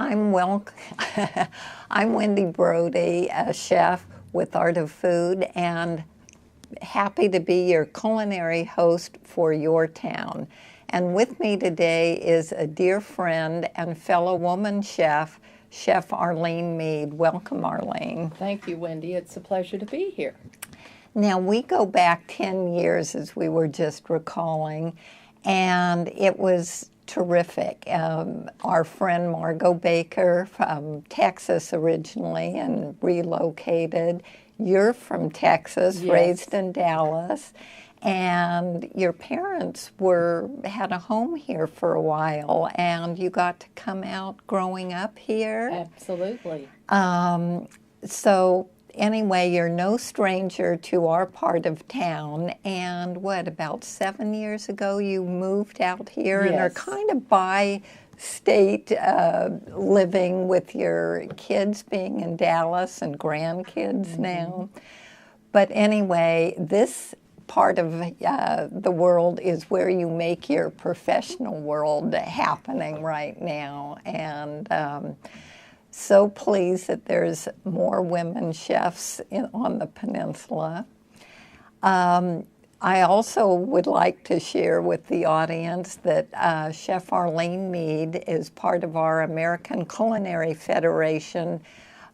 I'm I'm Wendy Brodie, a chef with Art of Food, and happy to be your culinary host for YourTown. And with me today is a dear friend and fellow woman chef, Chef Arlene Mead. Welcome, Arlene. Thank you, Wendy. It's a pleasure to be here. Now, we go back 10 years, as we were just recalling, and it was terrific. Our friend Margot Baker from Texas originally and relocated. You're from Texas, Yes. Raised in Dallas, and your parents had a home here for a while, and you got to come out growing up here. Absolutely. So anyway, you're no stranger to our part of town, and about 7 years ago you moved out here and are Yes. kind of bi-state living with your kids being in Dallas and grandkids now. But anyway, this part of the world is where you make your professional world happening right now, and so pleased that there's more women chefs on the peninsula. I also would like to share with the audience that Chef Arlene Mead is part of our American Culinary Federation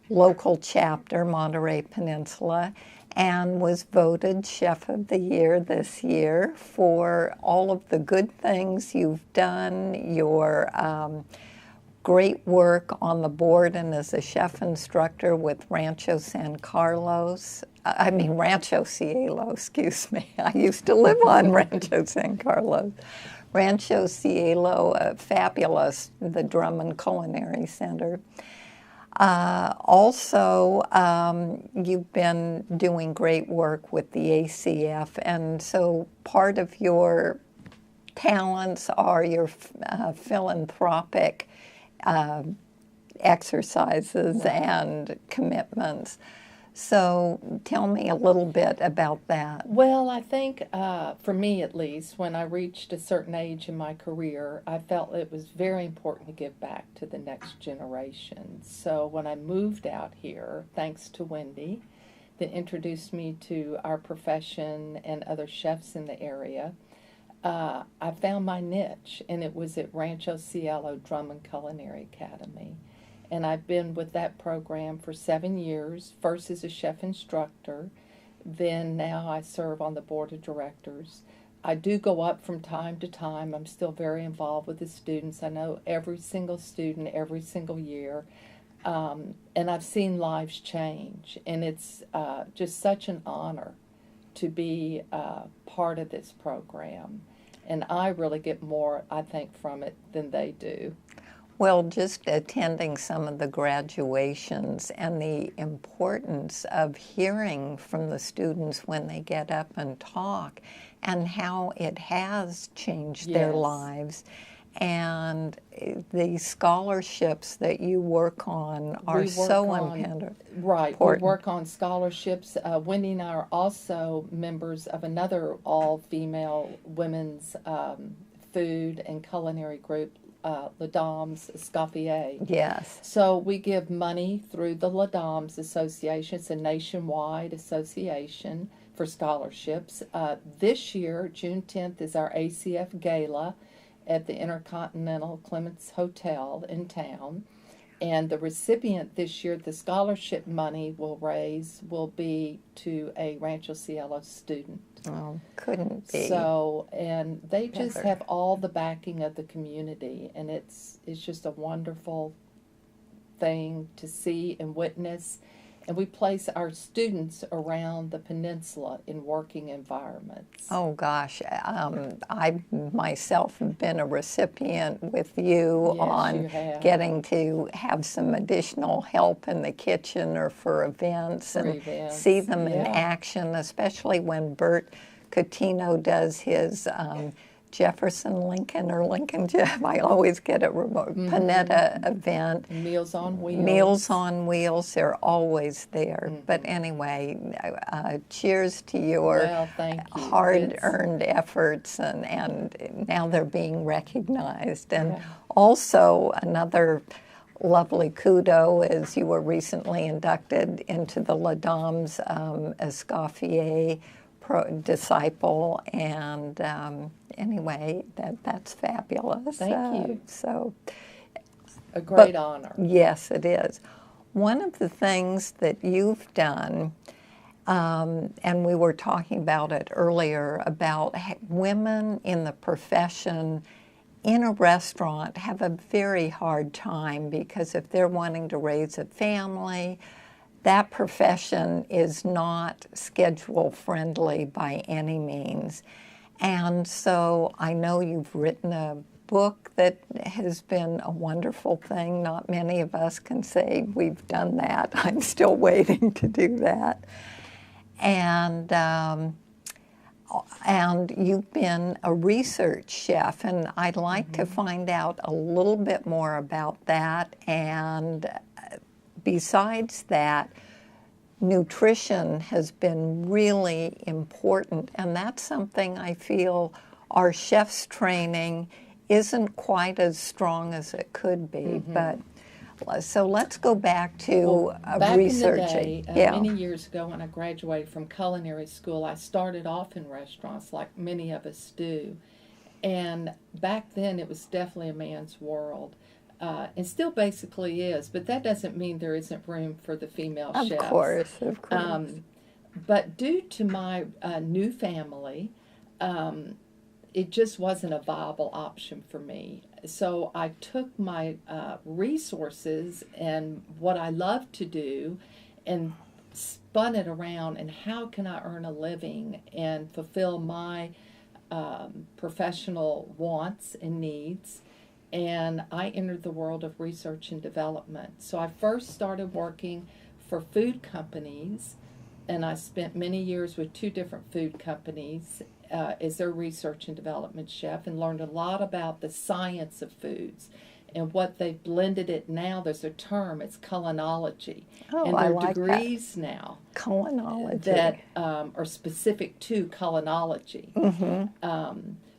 local chapter, Monterey Peninsula, and was voted Chef of the Year this year for all of the good things you've done, your great work on the board and as a chef instructor with Rancho Cielo, excuse me. I used to live on Rancho San Carlos. Rancho Cielo, fabulous, the Drummond Culinary Center. Also, you've been doing great work with the ACF, and so part of your talents are your philanthropic exercises and commitments. So tell me a little bit about that. Well, I think for me at least, when I reached a certain age in my career, I felt it was very important to give back to the next generation. So when I moved out here, thanks to Wendy, that introduced me to our profession and other chefs in the area, I found my niche, and it was at Rancho Cielo Drummond Culinary Academy. And I've been with that program for 7 years, first as a chef instructor, then now I serve on the board of directors. I do go up from time to time. I'm still very involved with the students. I know every single student every single year, and I've seen lives change, and it's just such an honor to be part of this program. And I really get more, I think, from it than they do. Well, just attending some of the graduations and the importance of hearing from the students when they get up and talk and how it has changed their Yes. lives. And the scholarships that you work on are so important. Right, we work on scholarships. Wendy and I are also members of another all-female women's food and culinary group, Les Dames Escoffier. Yes. So we give money through the Les Dames Association. It's a nationwide association for scholarships. This year, June 10th, is our ACF Gala at the Intercontinental Clements Hotel in town. And the recipient this year, the scholarship money will be to a Rancho Cielo student. Oh, couldn't be. So, and they just better. have all the backing of the community, and it's just a wonderful thing to see and witness. And we place our students around the peninsula in working environments. Oh gosh, I myself have been a recipient with you Yes, on you have. getting to have some additional help in the kitchen or for events For and events, see them in yeah. action, especially when Bert Coutinho does his Jefferson Lincoln or Lincoln Jeff, I always get it remote, Panetta event. Meals on Wheels. Meals on Wheels, they're always there. But anyway, cheers to your Well, thank you. hard-earned efforts, and now they're being recognized. And Yeah. also another lovely kudo as you were recently inducted into the La Dame's Escoffier disciple, and anyway, that's fabulous. Thank you. So, a great honor. Yes, it is. One of the things that you've done, and we were talking about it earlier, about women in the profession in a restaurant have a very hard time, because if they're wanting to raise a family, that profession is not schedule friendly by any means. And so I know you've written a book that has been a wonderful thing. Not many of us can say we've done that. I'm still waiting to do that. And you've been a research chef, and I'd like to find out a little bit more about that. And besides that, nutrition has been really important, and that's something I feel our chef's training isn't quite as strong as it could be. But so let's go back to researching. Back in the day, many years ago when I graduated from culinary school, I started off in restaurants like many of us do. And back then it was definitely a man's world. And still basically is, but that doesn't mean there isn't room for the female chefs. Of course. But due to my new family, it just wasn't a viable option for me. So I took my resources and what I love to do and spun it around, and how can I earn a living and fulfill my professional wants and needs. And I entered the world of research and development. So I first started working for food companies, and I spent many years with 2 different food companies as their research and development chef, and learned a lot about the science of foods and what they've blended it now. There's a term, it's culinology. Oh, and there I are like degrees that. now Culinology. that are specific to culinology.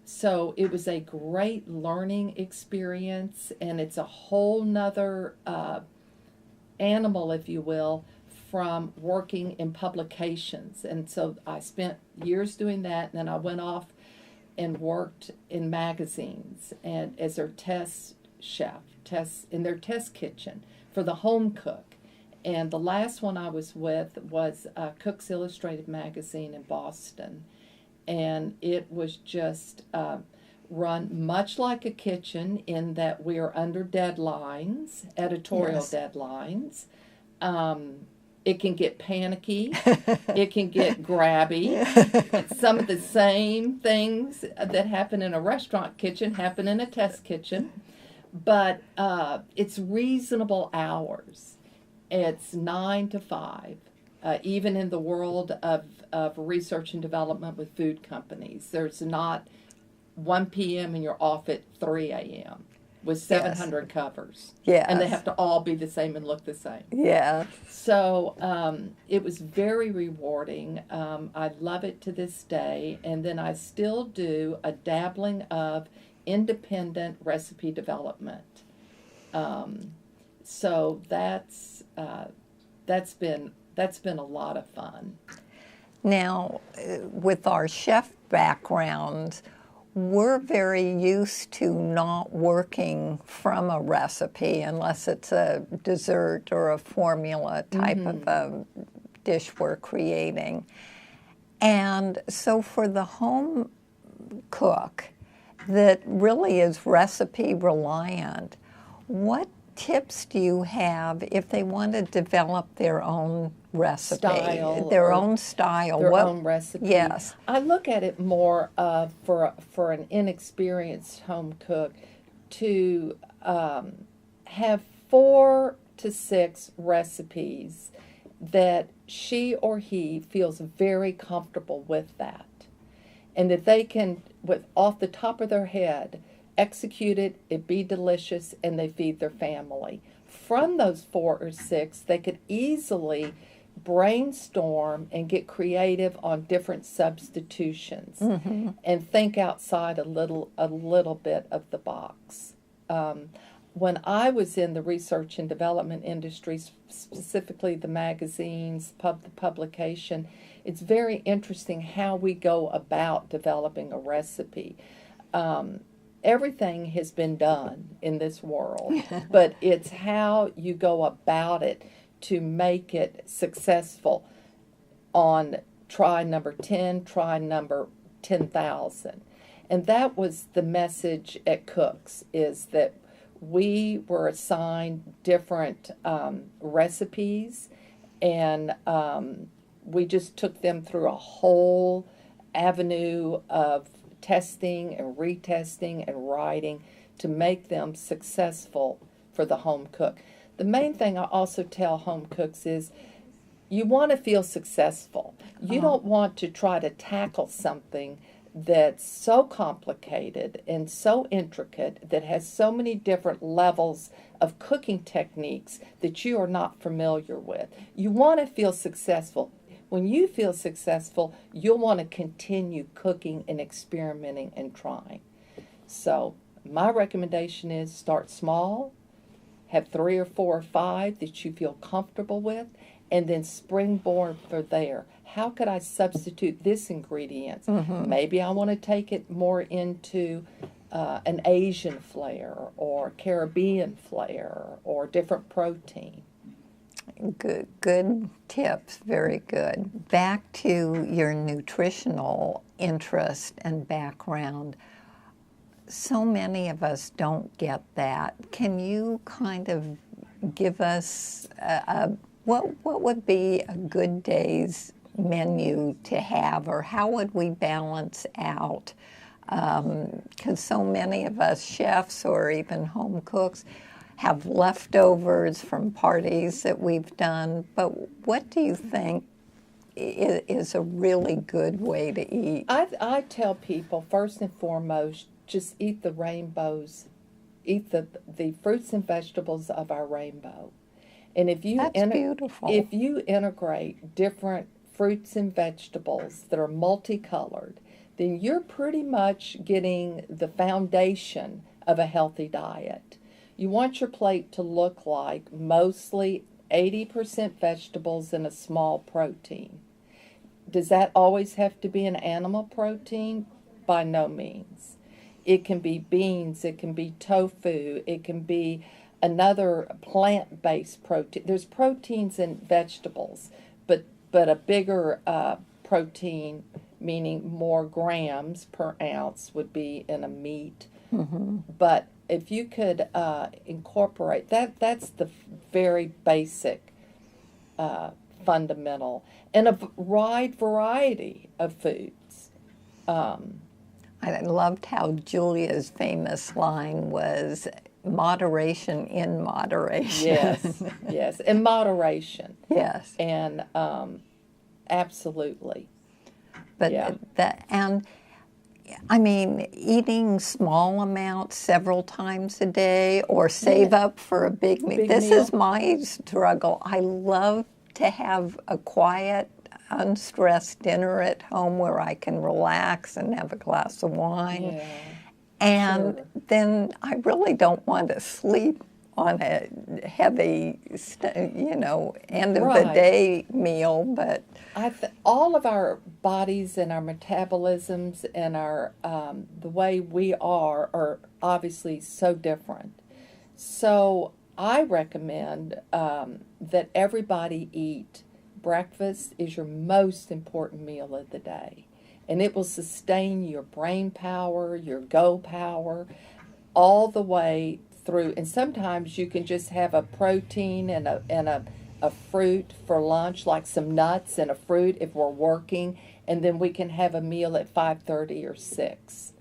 So it was a great learning experience, and it's a whole nother animal, if you will, from working in publications. And so I spent years doing that, and then I went off and worked in magazines and as their test chef, in their test kitchen for the home cook. And the last one I was with was Cook's Illustrated magazine in Boston. And it was just run much like a kitchen in that we are under deadlines, editorial deadlines. It can get panicky. It can get grabby. Some of the same things that happen in a restaurant kitchen happen in a test kitchen. But it's reasonable hours. It's 9 to 5. Even in the world of research and development with food companies, there's not 1 p.m. and you're off at 3 a.m. with 700 covers. Yes. And they have to all be the same and look the same. Yeah. So it was very rewarding. I love it to this day. And then I still do a dabbling of independent recipe development. So that's been a lot of fun. Now, with our chef backgrounds, we're very used to not working from a recipe unless it's a dessert or a formula type of a dish we're creating. And so for the home cook that really is recipe reliant, what tips do you have if they want to develop their own recipe, their own style, their own recipe? Yes, I look at it more for an inexperienced home cook to have 4 to 6 recipes that she or he feels very comfortable with that, and that they can, with off the top of their head, execute it, it be delicious, and they feed their family. From those 4 or 6, they could easily brainstorm and get creative on different substitutions and think outside a little bit of the box. when I was in the research and development industries, specifically the magazines, the publication, it's very interesting how we go about developing a recipe. Everything has been done in this world, but it's how you go about it to make it successful on try number 10, try number 10,000. And that was the message at Cook's, is that we were assigned different recipes, and we just took them through a whole avenue of testing and retesting and writing to make them successful for the home cook. The main thing I also tell home cooks is you want to feel successful. You don't want to try to tackle something that's so complicated and so intricate, that has so many different levels of cooking techniques that you are not familiar with. You want to feel successful. When you feel successful, you'll want to continue cooking and experimenting and trying. So my recommendation is start small, have 3 or 4 or 5 that you feel comfortable with, and then springboard for there. How could I substitute this ingredient? Maybe I want to take it more into an Asian flair or Caribbean flair or different protein. Good tips, very good. Back to your nutritional interest and background. So many of us don't get that. Can you kind of give us what would be a good day's menu to have, or how would we balance out? Because so many of us chefs or even home cooks have leftovers from parties that we've done, but what do you think is a really good way to eat? I tell people, first and foremost, just eat the rainbows, eat the fruits and vegetables of our rainbow. And if you That's beautiful. If you integrate different fruits and vegetables that are multicolored, then you're pretty much getting the foundation of a healthy diet. You want your plate to look like mostly 80% vegetables and a small protein. Does that always have to be an animal protein? By no means. It can be beans, it can be tofu, it can be another plant-based protein. There's proteins in vegetables, but a bigger protein, meaning more grams per ounce, would be in a meat. But if you could incorporate that's the very basic fundamental, and a wide variety of foods. I loved how Julia's famous line was, moderation in moderation. Yes, yes, in moderation. Yes. And absolutely. But and I mean, eating small amounts several times a day, or save up for a big meal. This is my struggle. I love to have a quiet, unstressed dinner at home where I can relax and have a glass of wine. Yeah. And then I really don't want to sleep on a heavy, end of the day meal. But all of our bodies and our metabolisms and our the way we are obviously so different. So I recommend that everybody eat. Breakfast is your most important meal of the day, and it will sustain your brain power, your go power, all the way through. And sometimes you can just have a protein and a fruit for lunch, like some nuts and a fruit if we're working, and then we can have a meal at 5:30 or 6.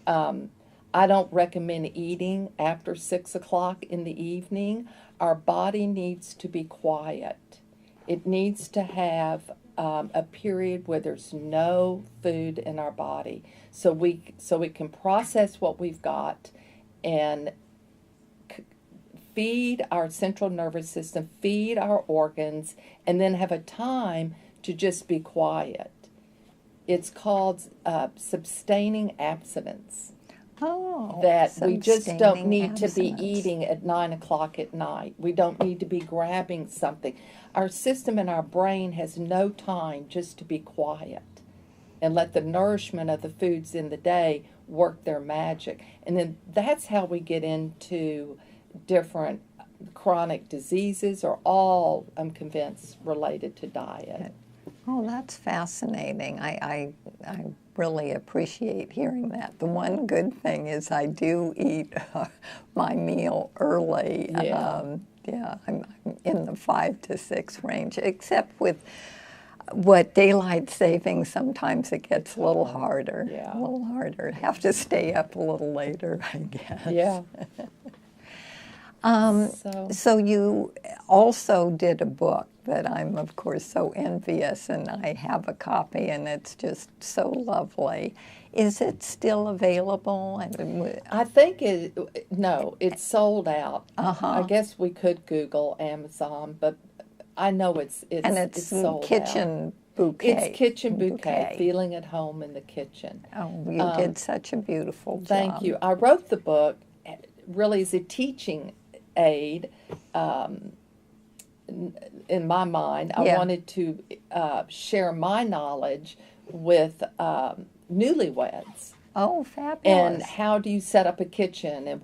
I don't recommend eating after 6 o'clock in the evening. Our body needs to be quiet. It needs to have a period where there's no food in our body, so we can process what we've got and feed our central nervous system, feed our organs, and then have a time to just be quiet. It's called sustaining abstinence. Oh, that some we just don't staining need to be abstinence. eating at 9 o'clock at night. We don't need to be grabbing something. Our system and our brain has no time just to be quiet and let the nourishment of the foods in the day work their magic. And then that's how we get into different chronic diseases, are all, I'm convinced, related to diet. Oh, that's fascinating. I really appreciate hearing that. The one good thing is I do eat my meal early. Yeah. Yeah, I'm in the 5 to 6 range, except with what daylight saving, sometimes it gets a little harder. Yeah. A little harder. Have to stay up a little later, I guess. Yeah. So you also did a book that I'm, of course, so envious, and I have a copy, and it's just so lovely. Is it still available? I think no, it's sold out. I guess we could Google Amazon, but I know it's and it's sold kitchen out. bouquet. It's kitchen bouquet, feeling at home in the kitchen. Oh, you did such a beautiful job. Thank you. I wrote the book really as a teaching aid. In my mind, I wanted to share my knowledge with newlyweds. Oh, fabulous. And how do you set up a kitchen, and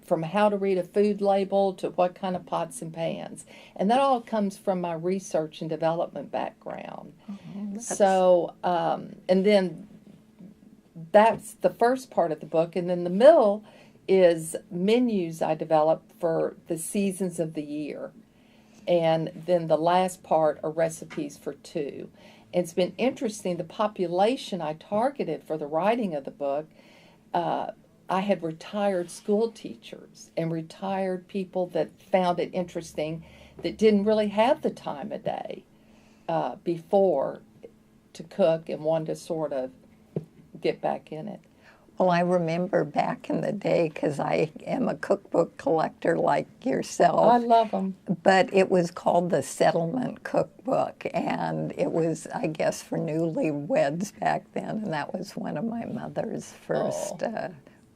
from how to read a food label to what kind of pots and pans. And that all comes from my research and development background. So, and then that's the first part of the book. And then the middle is menus I developed for the seasons of the year. And then the last part are recipes for 2. It's been interesting, the population I targeted for the writing of the book, I had retired school teachers and retired people that found it interesting that didn't really have the time of day before to cook and wanted to sort of get back in it. Well, I remember back in the day, because I am a cookbook collector like yourself. I love them. But it was called the Settlement Cookbook, and it was, I guess, for newlyweds back then, and that was one of my mother's first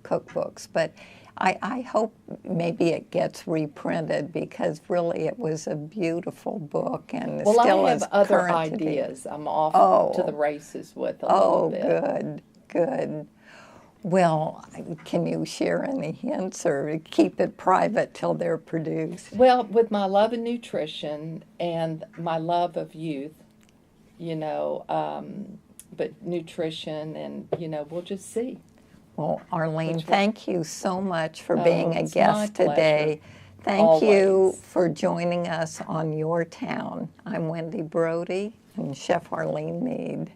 cookbooks. But I hope maybe it gets reprinted, because really it was a beautiful book, and well, still I is have other current today. ideas I'm off to the races with a little bit. Oh, good. Well, can you share any hints or keep it private till they're produced? Well, with my love of nutrition and my love of youth, but nutrition and, we'll just see. Well, Arlene, thank you so much for being a it's guest my today. pleasure. Thank you Always. for joining us on YourTown. I'm Wendy Brodie and Chef Arlene Mead.